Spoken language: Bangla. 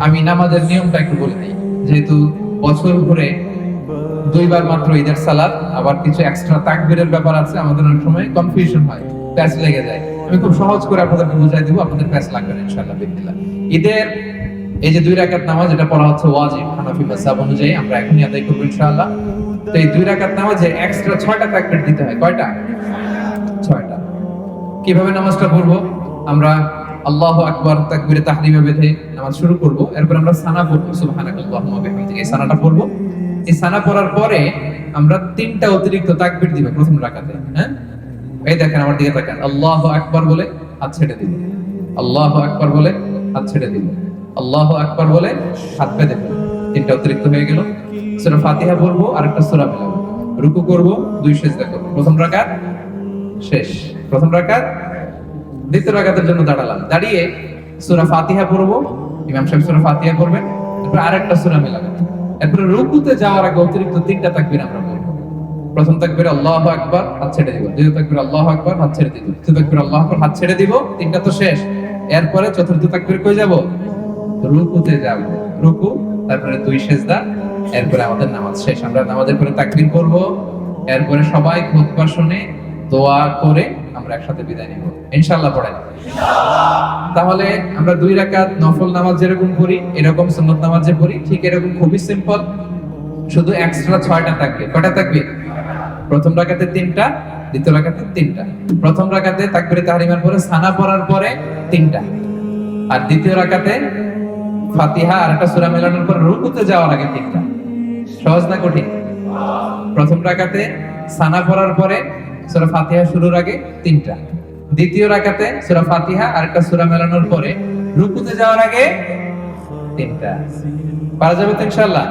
আমি নামাজের নিয়মটা একটু বলে দিই। যেহেতু বছর ঘুরে দুইবার মাত্র ঈদের সালাত, আবার কিছু এক্সট্রা তাকবীরের ব্যাপার আছে, আমাদের অনেক সময় কনফিউশন হয়, প্যাচ লেগে যায়। আমি খুব সহজ করে আপনাদেরকে বুঝাই দিব, আপনাদের প্যাচ লাগবে না ইনশাআল্লাহ বিসমিল্লাহ। ঈদের এই যে 2 রাকাত নামাজ, এটা পড়া হচ্ছে ওয়াজিব হানাফি মাযহাব অনুযায়ী, আমরা এখনই আদায় করব ইনশাআল্লাহ। তো এই 2 রাকাত নামাজে এক্সট্রা 6টা তাকবীর দিতে হয়। কয়টা? 6টা। কিভাবে নামাজটা পড়বো? আমরা আল্লাহু আকবার তাকবীরে তাহরিমে বেঁধে নামাজ শুরু করব। এরপর আমরা সানা পড়ব, সুবহানাকাল্লাহুম্মা ওয়া বিহামদিকা, এই সানাটা পড়ব। এই সানা পড়ার পরে আমরা 3টা অতিরিক্ত তাকবীর দিব প্রথম রাকাতে। হ্যাঁ, এই দেখেন আমার দিকে তাকান। আল্লাহু আকবার বলে হাত ছেড়ে দিব, আল্লাহু আকবার বলে হাত ছেড়ে দিব, আল্লাহু আকবার বলে হাত বেঁধে দেব। 3টা অতিরিক্ত হয়ে গেল। সূরা ফাতিহা পড়বো, আরেকটা সূরা মিলাবো, রুকু করব, 2 সিজদা করব। প্রথম রাকাত শেষ। প্রথম রাকাত। দ্বিতীয় রাকাতের জন্য দাঁড়ালাম, দাঁড়িয়ে সূরা ফাতিহা পড়বো, ইমাম সাহেব সূরা ফাতিহা করবেন, এরপর আরেকটা সূরা মিলাবেন। এরপর রুকুতে যাওয়ার আগে অতিরিক্ত 3টা তাকবীর আমরা পড়ব। প্রথম তাকবীরে আল্লাহু আকবার, হাত ছেড়ে দিব। দ্বিতীয় তাকবীরে আল্লাহু আকবার, হাত ছেড়ে দিব। তৃতীয় তাকবীরে আল্লাহু আকবার, হাত ছেড়ে দিব। 3টা তো শেষ। এরপরে চতুর্থ তাকবীর কই যাব? রুকুতে যাব। রুকু, তারপরে 2 সিজদা, এরপরে আমাদের নামাজ শেষ। আমরা নামাজের পরে তাকবীর করব, এরপরে সবাই খুতবা শুনে দোয়া করে আমরা একসাথে বিদায় নিব ইনশাআল্লাহ। পড়েন তাহলে আমরা 2 রাকাত নফল নামাজ যেরকম পড়ি, এরকম সুন্নাত নামাজ যে পড়ি, ঠিক এরকম খুবই সিম্পল, শুধু এক্সট্রা 6টা তাকবীর। কয়টা তাকবীর? প্রথম রাকাতে 3টা, দ্বিতীয় রাকাতে 3টা। প্রথম রাকাতে তাকবীরে তাহরিমার পরে সানা পড়ার পরে 3টা, আর দ্বিতীয় রাকাতে ফাতিহা আর একটা সূরা মেলানোর পর রুকুতে যাওয়ার আগে 3টা। সহজ না কঠিন? প্রথম রাকাতে সানা পড়ার পরে সূরা ফাতিহা শুরুর আগে 3টা, দ্বিতীয় রাকাতে সূরা ফাতিহা আর একটা সূরা মেলানোর পরে রুকুতে যাওয়ার আগে 3টা। পারা যাবে তো ইনশাআল্লাহ।